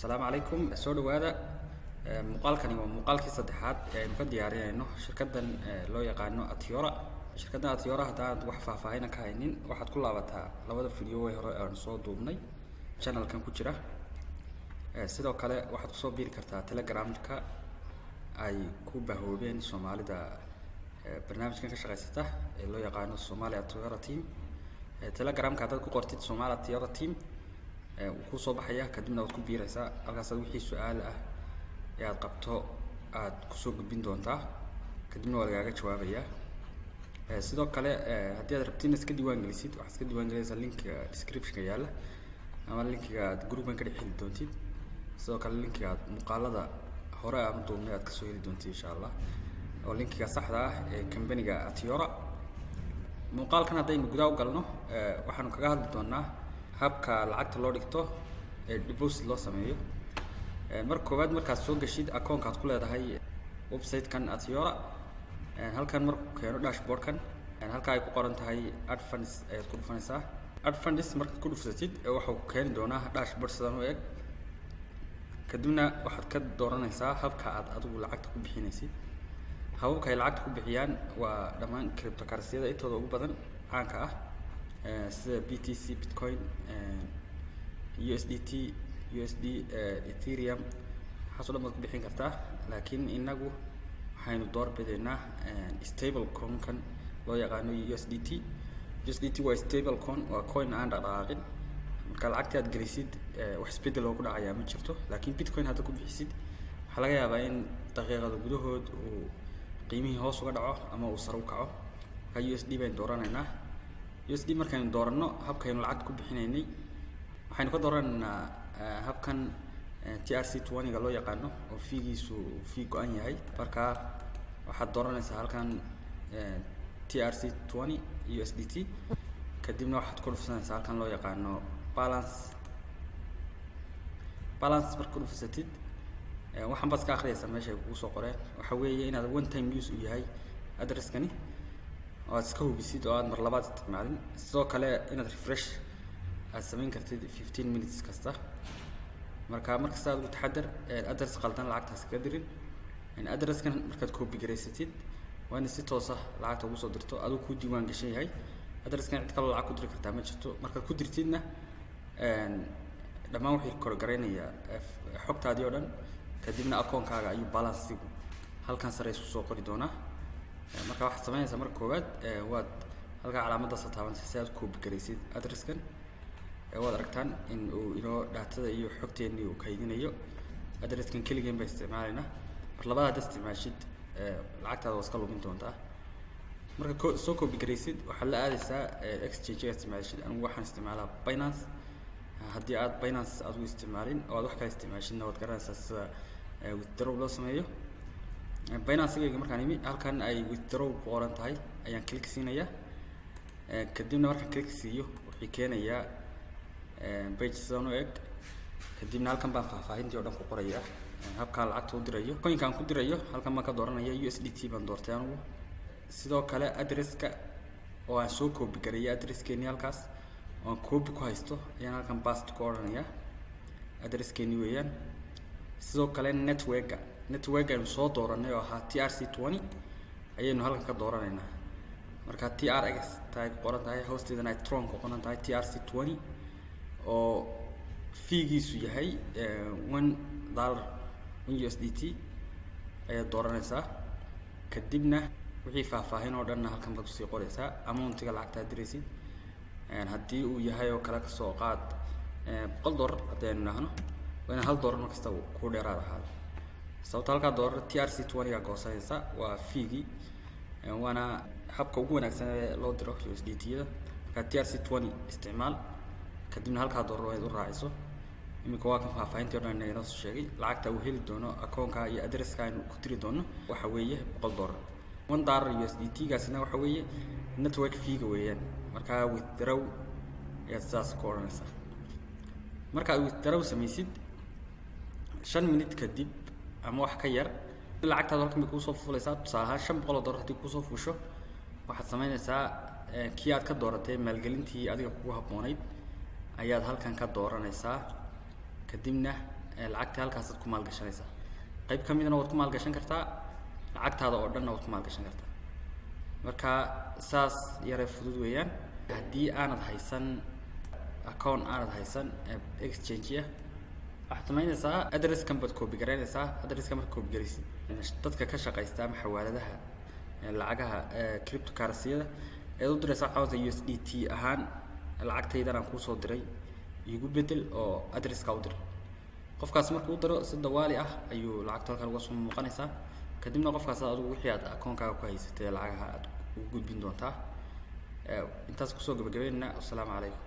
السلام عليكم soo dhawaada muuqaalkani waa muuqaalkii saddexaad ee aynu ka diyaarinayno shirkaddan loo yaqaano Atiora. shirkaddan Atiora hadaan wax faahfaahin ka haynin waxaad ku laabataa labada video ee hore aan soo duubnay channelkan ku jira. sidoo kale waxaad kusoo biiri kartaa Telegramka ay ku bahoobeen Soomaalida barnaamijkan ka shaqeysata ee loo yaqaano Somali Atiora Team. Telegramka haddaad ku qortid Somali Atiora Team ku soo baxaya kadibna waad ku biiraysaa halkaas wixii su'aal ah ee aad qabto aad ku soo gudbin doontaa kadibna waa lagaaga jawaabayaa. sidoo kale haddii aad rabtiin iska diiwaan gelisid waxaad iska diiwaan gelinaysaa linkiga description-ka yaala ama linkiga aad group-kan ka dhex heli doontid. sidoo kale linkiga aad muuqaalada hore aan duubnay aad ka soo heli doontid insha Allah oo linkiga saxda ah ee company-ga Atiora. muuqaalkan haddaynu gudaha u galno waxaanu kaga hadli doonaa habka lacagta loo dhigto ee deposit loo sameeyo. marka koowaad markaad soo gashid account aad ku leedahay website-kan Atiora halkan markuu keeno dashboard-kan halka ay ku qoran tahay add funds ayaad ku dhufanaysaa. add funds markaad ku dhufatid waxa uu keeni doonaa dashboard sidan u eg kadibna waxaad ka dooranaysaa habka aad adigu lacagta ku bixinaysid. hababka ay lacagta ku bixiyaan waa dhammaan cryptocurrency-yada intooda ugu badan caanka ah sida BTC, Bitcoin, USDT, USD, Ethereum waxaasoo dhan baad ku bixin kartaa laakiin inagu waxaynu doorbidaynaa stable coin-kan loo yaqaano USDT. USDT waa stable coin, waa coin aan dhaqaaqin marka lacagta aad gelisid wax isbedel oo ku dhacayaa ma jirto. laakiin Bitcoin hadda ku bixisid waxaa laga yaabaa in daqiiqado gudahood uu qiimihii hoos uga dhaco ama uu sare u kaco. marka USD baynu dooranaynaa. USD markaynu dooranno habkaynu lacagta ku bixinaynay waxaynu ka dooranaynaa habkan TRC20 ga loo yaqaano oo fiigiisu go'an yahay. marka waxaad dooranaysaa halkan TRC20 USDT kadibna waxaad ku dhufanaysaa halkan loo yaqaano balance marka ku dhufatid waxaan bas ka akhriyaysaa meesha ay kugu soo qoreen waxa weeye inaad one time use u yahay address-kani oo aad iska hubisid oo aad mar labaad isticmaalin. sidoo kale inaad refresh aad samayn kartid 15 minutes kasta. marka markasta aad ugu taxadar address qaldan lacagtaas kaga dirin. address-kan markaad copy garaysatid waa in si toos ah lacagta ugu soo dirto aduu ku diiwaan gashan yahay. address-kan cid kale lacag ku diri kartaa ma jirto. markaad ku dirtidna dhammaan wixii kor garaynaya xogtaadii oo dhan kadibna account-kaaga ayuu balance-igu halkan sare isku soo qori doonaa. marka waxaad samaynaysaa marka koowaad waad halka calaamaddaas taabanaysaa si aad copy garaysid address-kan waad aragtaan in uu inoo daatada iyo xogteennii uu kaydinayo. address-kan keligeen baa isticmaalaynaa mar labaad hadda isticmaashid lacagtaada waa iska lumin doontaa. marka soo copy garaysid waxaad la aadaysaa exchange-ga isticmaashid. anigu waxaan isticmaalaa Binance. haddii aad Binance aad u isticmaalin oo aad wax kale isticmaashidna waad garanaysaa sida withdraw loo sameeyo. Binance-gayga markaan imi halkan ay withdraw ku qoran tahay ayaan click siinayaa kadibna markaan click siiyo wuxuu keenayaa page sidan u eg kadibna halkan baan faahfaahintii oo dhan ku qorayaa habkaan lacagta u dirayo. coin-kaan ku dirayo halkan baan ka dooranaya USDT baan doortay anigu. sidoo kale address-ka oo aan soo copy gareeyay address-keennii halkaas oo aan copy ku haysto ayaan halkan paste ku oranayaa address-keennii weeyaan. sidoo kale network aynu soo dooranay oo ahaa TRC20 ayaynu halkan ka dooranaynaa. marka TRX tahay qoran tahay hoosteedana ay Tron ku qoran tahay TRC20 oo fiigiisu yahay $1 USDT ayaad dooranaysaa kadibna wixii faahfaahin oo dhan halkan baad kusii qoraysaa amount-ga lacagta aad diraysid. haddii uu yahay oo kale ka soo qaad $100 haddaynu nahno waa in $1 markasta ku dheeraad ahaado. sababta halkaa doorar TRC20 ga goosanaysa waa fiigii waana habka ugu wanaagsan ee loo diro USDT-da. marka TRC20 isticmaal kadibna halkaa doorar waa u raaciso. imika waa kan faahfaahintii oo dhan inoo soo sheegay lacagta uu heli doono account-ka iyo address-ka aynu ku diri doono waxa weeye $100. $1 USDT-gaasina waxa weeye network fee-ga weeyaan. marka withdraw ayaad sidaas ku oranaysaa. marka aad withdraw samaysid 5 minutes kadib ama wax ka yar lacagtaada halkan bay kusoo fuulaysaa. tusaale ahaan $500 haddii kusoo fuusho waxaad samaynaysaa kii aad ka dooratay maalgelintii adiga kugu habboonayd ayaad halkan ka dooranaysaa kadibna lacagta halkaas aad ku maalgashanaysaa qayb ka midna waad ku maalgashan kartaa lacagtaada oo dhan waad ku maalgashan kartaa marka saas yare fudud weeyaan haddii aanad haysan account aanad haysan exchange waxaad samaynaysaa address-kan baad copy garaynaysaa address-kan markaad copy garaysid dadka ka shaqaysta ama xawaaladaha lacagaha cryptocurrency-yada u diraysaa waxaa USDT ahaan lacagtaydan aan kuu soo diray igu bedel oo address-ka u dir qofkaas markuu u diro si dawaali ah ayuu lacagta halkan uga soo muuqanaysaa kadibna qofkaas adigu wixii aad account-kaaga ku haysatay lacagaha aad u gudbin doontaa intaas kusoo gabagabeynaa. Assalaamu calaykum.